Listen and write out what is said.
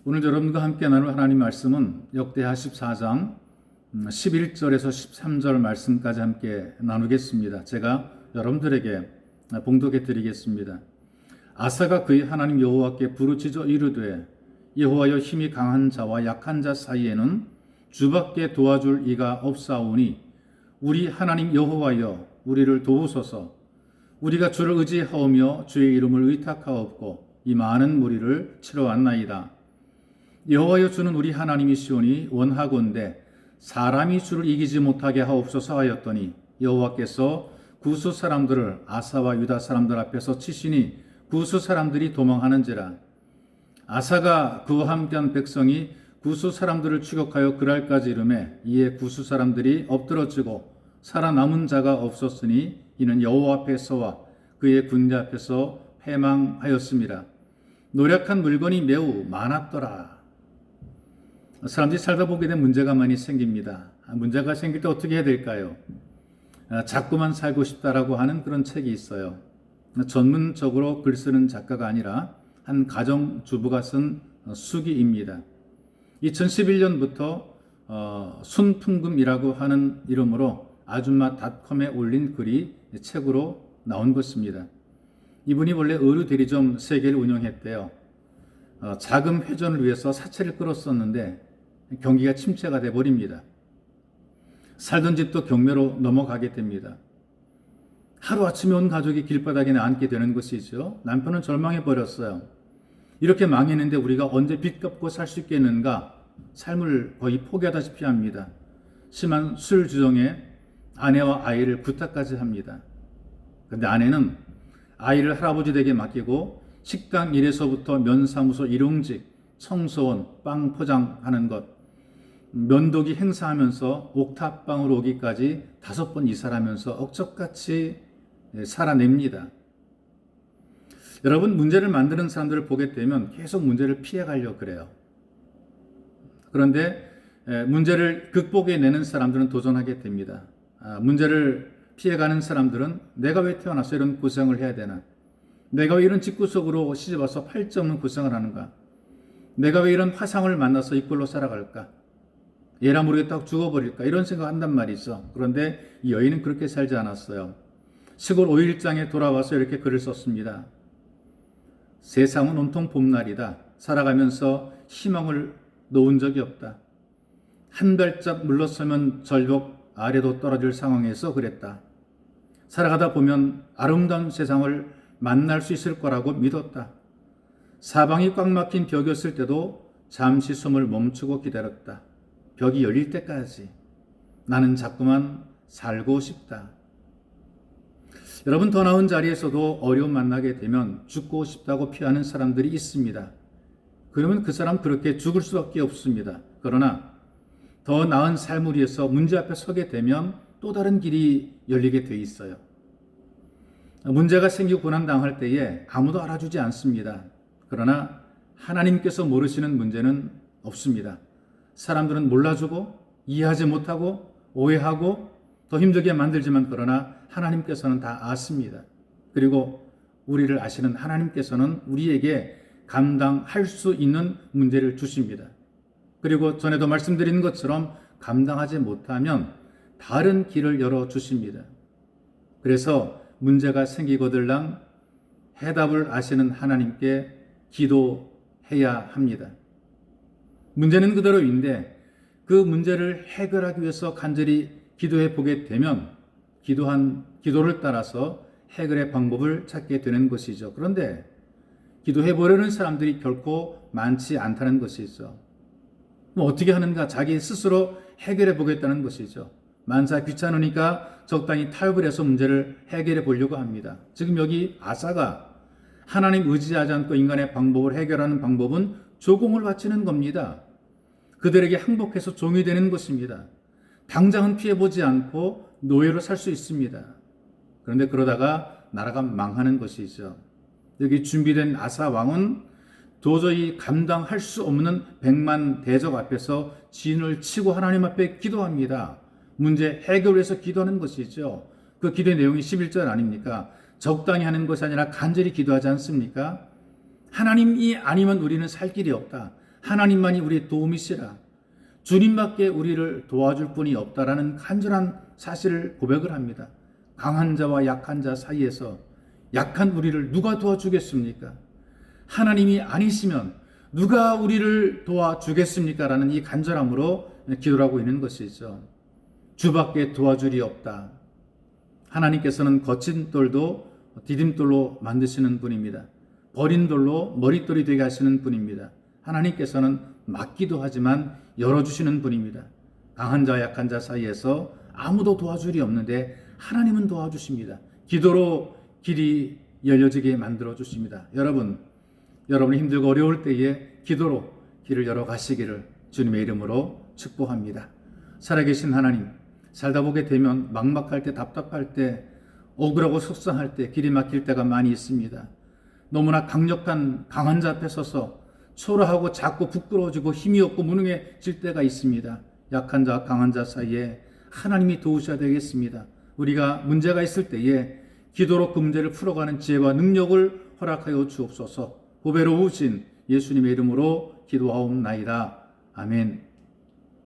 오늘 여러분과 함께 나눌 하나님 말씀은 역대하 14장 11절에서 13절 말씀까지 함께 나누겠습니다. 제가 여러분들에게 봉독해 드리겠습니다. 아사가 그의 하나님 여호와께 부르짖어 이르되 여호와여 힘이 강한 자와 약한 자 사이에는 주밖에 도와줄 이가 없사오니 우리 하나님 여호와여 우리를 도우소서. 우리가 주를 의지하오며 주의 이름을 의탁하옵고 이 많은 무리를 치러 왔나이다. 여호와여 주는 우리 하나님이시오니 원하건대 사람이 주를 이기지 못하게 하옵소서 하였더니 여호와께서 구스 사람들을 아사와 유다 사람들 앞에서 치시니 구스 사람들이 도망하는지라. 아사가 그와 함께한 백성이 구스 사람들을 추격하여 그랄까지 이르매 이에 구스 사람들이 엎드러지고 살아남은 자가 없었으니 이는 여호와 앞에서와 그의 군대 앞에서 패망하였습니다. 노력한 물건이 매우 많았더라. 사람들이 살다 보게 된 문제가 많이 생깁니다. 문제가 생길 때 어떻게 해야 될까요? 자꾸만 살고 싶다라고 하는 그런 책이 있어요. 전문적으로 글 쓰는 작가가 아니라 한 가정주부가 쓴 수기입니다. 2011년부터 순풍금이라고 하는 이름으로 아줌마닷컴에 올린 글이 책으로 나온 것입니다. 이분이 원래 의류 대리점 3개를 운영했대요. 자금 회전을 위해서 사채를 끌었었는데 경기가 침체가 돼버립니다. 살던 집도 경매로 넘어가게 됩니다. 하루아침에 온 가족이 길바닥에 앉게 되는 것이죠. 남편은 절망해버렸어요. 이렇게 망했는데 우리가 언제 빚 갚고 살 수 있겠는가? 삶을 거의 포기하다시피 합니다. 심한 술 주정에 아내와 아이를 부탁까지 합니다. 그런데 아내는 아이를 할아버지 댁에 맡기고 식당 일에서부터 면사무소 일용직, 청소원, 빵 포장하는 것, 면도기 행사하면서 옥탑방으로 오기까지 5번 이사를 하면서 억척같이 살아냅니다. 여러분, 문제를 만드는 사람들을 보게 되면 계속 문제를 피해가려고 그래요. 그런데 문제를 극복해내는 사람들은 도전하게 됩니다. 문제를 피해가는 사람들은 내가 왜 태어나서 이런 고생을 해야 되나? 내가 왜 이런 집구석으로 시집와서 8점은 고생을 하는가? 내가 왜 이런 화상을 만나서 이 꼴로 살아갈까? 얘라 모르게 딱 죽어버릴까? 이런 생각 한단 말이죠. 그런데 이 여인은 그렇게 살지 않았어요. 시골 5일장에 돌아와서 이렇게 글을 썼습니다. 세상은 온통 봄날이다. 살아가면서 희망을 놓은 적이 없다. 한 발짝 물러서면 절벽 아래도 떨어질 상황에서 그랬다. 살아가다 보면 아름다운 세상을 만날 수 있을 거라고 믿었다. 사방이 꽉 막힌 벽이었을 때도 잠시 숨을 멈추고 기다렸다. 벽이 열릴 때까지 나는 자꾸만 살고 싶다. 여러분, 더 나은 자리에서도 어려움 만나게 되면 죽고 싶다고 피하는 사람들이 있습니다. 그러면 그 사람 그렇게 죽을 수밖에 없습니다. 그러나 더 나은 삶을 위해서 문제 앞에 서게 되면 또 다른 길이 열리게 돼 있어요. 문제가 생기고 고난당할 때에 아무도 알아주지 않습니다. 그러나 하나님께서 모르시는 문제는 없습니다. 사람들은 몰라주고 이해하지 못하고 오해하고 더 힘들게 만들지만 그러나 하나님께서는 다 아십니다. 그리고 우리를 아시는 하나님께서는 우리에게 감당할 수 있는 문제를 주십니다. 그리고 전에도 말씀드린 것처럼 감당하지 못하면 다른 길을 열어주십니다. 그래서 문제가 생기거들랑 해답을 아시는 하나님께 기도해야 합니다. 문제는 그대로인데 그 문제를 해결하기 위해서 간절히 기도해 보게 되면 기도를 따라서 해결의 방법을 찾게 되는 것이죠. 그런데 기도해 보려는 사람들이 결코 많지 않다는 것이죠. 어떻게 하는가? 자기 스스로 해결해 보겠다는 것이죠. 만사 귀찮으니까 적당히 타협을 해서 문제를 해결해 보려고 합니다. 지금 여기 아사가 하나님 의지하지 않고 인간의 방법을 해결하는 방법은 조공을 바치는 겁니다. 그들에게 항복해서 종이 되는 것입니다. 당장은 피해보지 않고 노예로 살 수 있습니다. 그런데 그러다가 나라가 망하는 것이죠. 여기 준비된 아사 왕은 도저히 감당할 수 없는 100만 대적 앞에서 진을 치고 하나님 앞에 기도합니다. 문제 해결을 위해서 기도하는 것이죠. 그 기도의 내용이 11절 아닙니까? 적당히 하는 것이 아니라 간절히 기도하지 않습니까? 하나님이 아니면 우리는 살 길이 없다. 하나님만이 우리의 도움이시라. 주님밖에 우리를 도와줄 분이 없다라는 간절한 사실을 고백을 합니다. 강한 자와 약한 자 사이에서 약한 우리를 누가 도와주겠습니까? 하나님이 아니시면 누가 우리를 도와주겠습니까? 라는 이 간절함으로 기도를 하고 있는 것이죠. 주밖에 도와줄이 없다. 하나님께서는 거친 돌도 디딤돌로 만드시는 분입니다. 버린 돌로 머릿돌이 되게 하시는 분입니다. 하나님께서는 막기도 하지만 열어주시는 분입니다. 강한 자 약한 자 사이에서 아무도 도와줄이 없는데 하나님은 도와주십니다. 기도로 길이 열려지게 만들어 주십니다. 여러분이 힘들고 어려울 때에 기도로 길을 열어 가시기를 주님의 이름으로 축복합니다. 살아계신 하나님, 살다 보게 되면 막막할 때, 답답할 때, 억울하고 속상할 때, 길이 막힐 때가 많이 있습니다. 너무나 강력한 강한 자 앞에 서서 초라하고 작고 부끄러워지고 힘이 없고 무능해질 때가 있습니다. 약한 자, 강한 자 사이에 하나님이 도우셔야 되겠습니다. 우리가 문제가 있을 때에 기도로 그 문제를 풀어가는 지혜와 능력을 허락하여 주옵소서. 보배로우신 예수님의 이름으로 기도하옵나이다. 아멘.